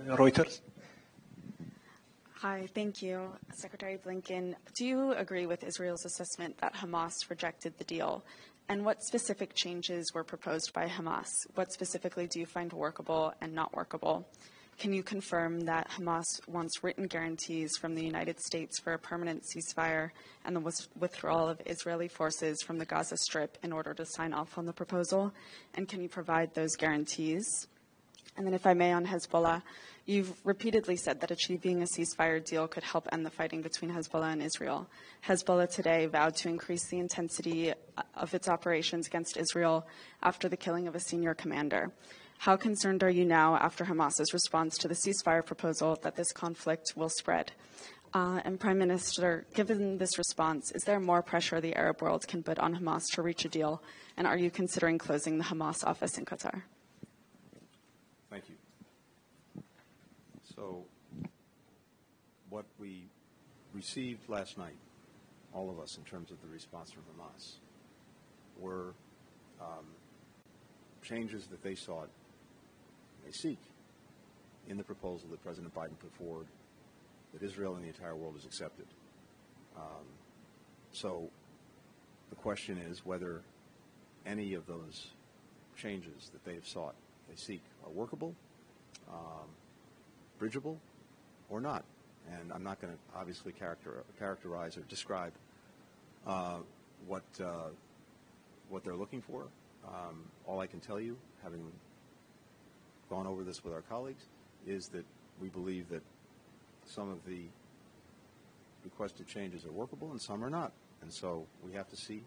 Reuters. Hi, thank you. Secretary Blinken, do you agree with Israel's assessment that Hamas rejected the deal? And what specific changes were proposed by Hamas? What specifically do you find workable and not workable? Can you confirm that Hamas wants written guarantees from the United States for a permanent ceasefire and the withdrawal of Israeli forces from the Gaza Strip in order to sign off on the proposal? And can you provide those guarantees? And then if I may, on Hezbollah, you've repeatedly said that achieving a ceasefire deal could help end the fighting between Hezbollah and Israel. Hezbollah today vowed to increase the intensity of its operations against Israel after the killing of a senior commander. How concerned are you now, after Hamas's response to the ceasefire proposal, that this conflict will spread? And Prime Minister, given this response, is there more pressure the Arab world can put on Hamas to reach a deal? And are you considering closing the Hamas office in Qatar? Thank you. So, what we received last night, all of us, in terms of the response from Hamas, were changes that they sought, they seek, in the proposal that President Biden put forward, that Israel and the entire world has accepted. So, the question is whether any of those changes that they have sought, they seek, are workable, bridgeable, or not. And I'm not going to obviously characterize or describe what they're looking for. All I can tell you, having gone over this with our colleagues, is that we believe that some of the requested changes are workable and some are not. And so we have to see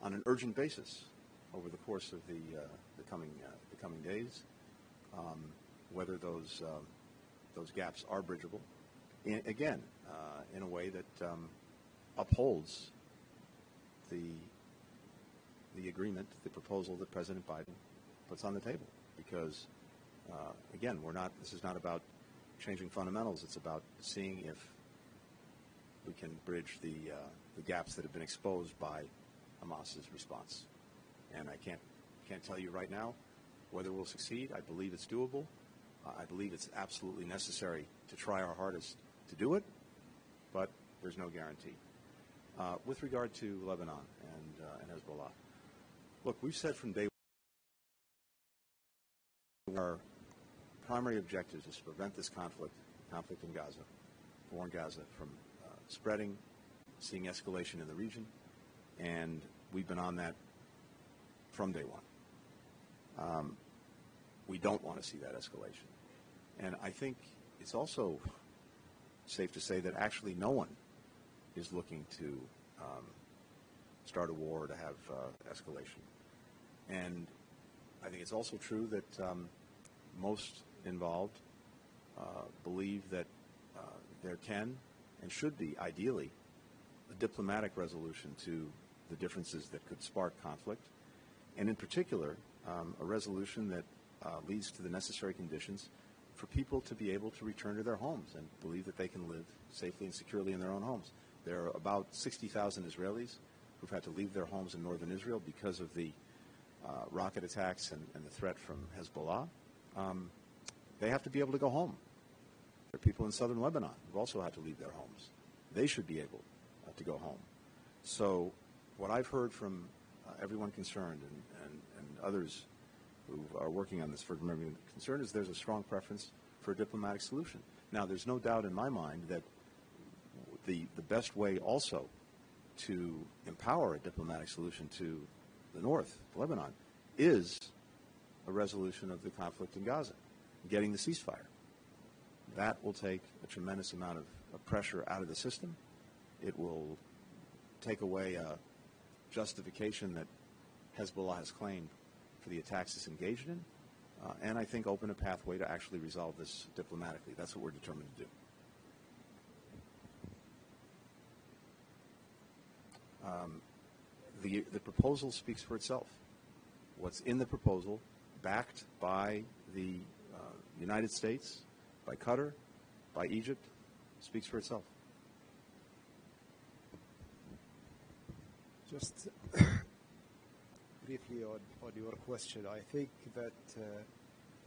on an urgent basis over the course of the coming days whether those gaps are bridgeable. Again, in a way that upholds the agreement, the proposal that President Biden puts on the table. Because again, this is not about changing fundamentals. It's about seeing if we can bridge the gaps that have been exposed by Hamas's response. And I can't tell you right now whether we'll succeed. I believe it's doable. I believe it's absolutely necessary to try our hardest to do it, but there's no guarantee. With regard to Lebanon and Hezbollah, look, we've said from day one our primary objectives is to prevent this conflict in Gaza, war in Gaza, from spreading, seeing escalation in the region, and we've been on that from day one. We don't want to see that escalation. And I think it's also safe to say that actually no one is looking to start a war, to have escalation. And I think it's also true that most involved believe that there can and should be, ideally, a diplomatic resolution to the differences that could spark conflict, and in particular, a resolution that leads to the necessary conditions for people to be able to return to their homes and believe that they can live safely and securely in their own homes. There are about 60,000 Israelis who've had to leave their homes in northern Israel because of the rocket attacks and the threat from Hezbollah. They have to be able to go home. There are people in southern Lebanon who've also had to leave their homes. They should be able to go home. So what I've heard from everyone concerned and others who are working on this for everyone concerned is there's a strong preference for a diplomatic solution. Now, there's no doubt in my mind that the best way also to empower a diplomatic solution to the north, Lebanon, is a resolution of the conflict in Gaza, getting the ceasefire. That will take a tremendous amount of pressure out of the system. It will take away a justification that Hezbollah has claimed for the attacks it's engaged in, and I think open a pathway to actually resolve this diplomatically. That's what we're determined to do. The proposal speaks for itself. What's in the proposal, backed by the United States, by Qatar, by Egypt, speaks for itself. Just briefly on your question, I think that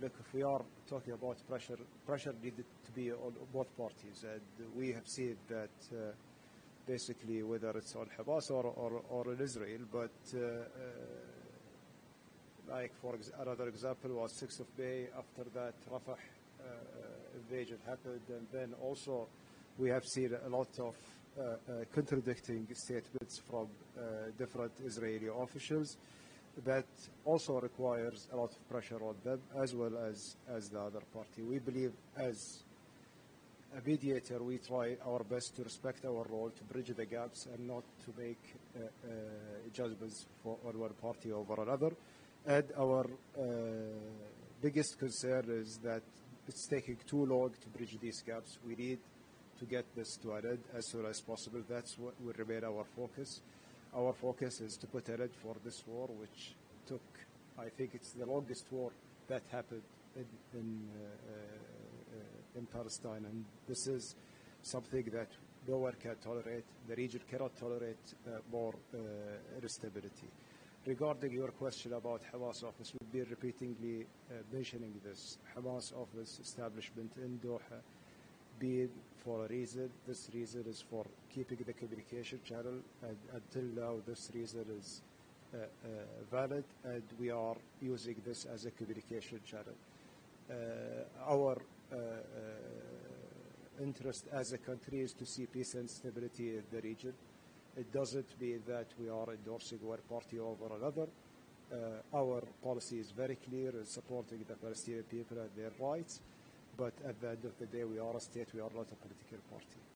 look, if we are talking about pressure needed to be on both parties. And we have seen that basically whether it's on Hamas or in Israel, but like for another example was 6th of May. After that, Rafah invasion happened, and then also we have seen a lot of contradicting statements from different Israeli officials. That also requires a lot of pressure on them as well as the other party. We believe as a mediator, we try our best to respect our role, to bridge the gaps and not to make judgments on one party over another. And our biggest concern is that it's taking too long to bridge these gaps. We need to get this to an end as soon as possible. That's what will remain our focus. Our focus is to put an end for this war, which took, I think it's the longest war that happened in Palestine. And this is something that no one can tolerate. The region cannot tolerate more instability. Regarding your question about Hamas office, we've been repeatedly mentioning this. Hamas office establishment in Doha being for a reason. This reason is for keeping the communication channel, and until now this reason is valid, and we are using this as a communication channel. Our interest as a country is to see peace and stability in the region. It doesn't mean that we are endorsing one party over another. Our policy is very clear in supporting the Palestinian people and their rights, but at the end of the day, we are a state, we are not a political party.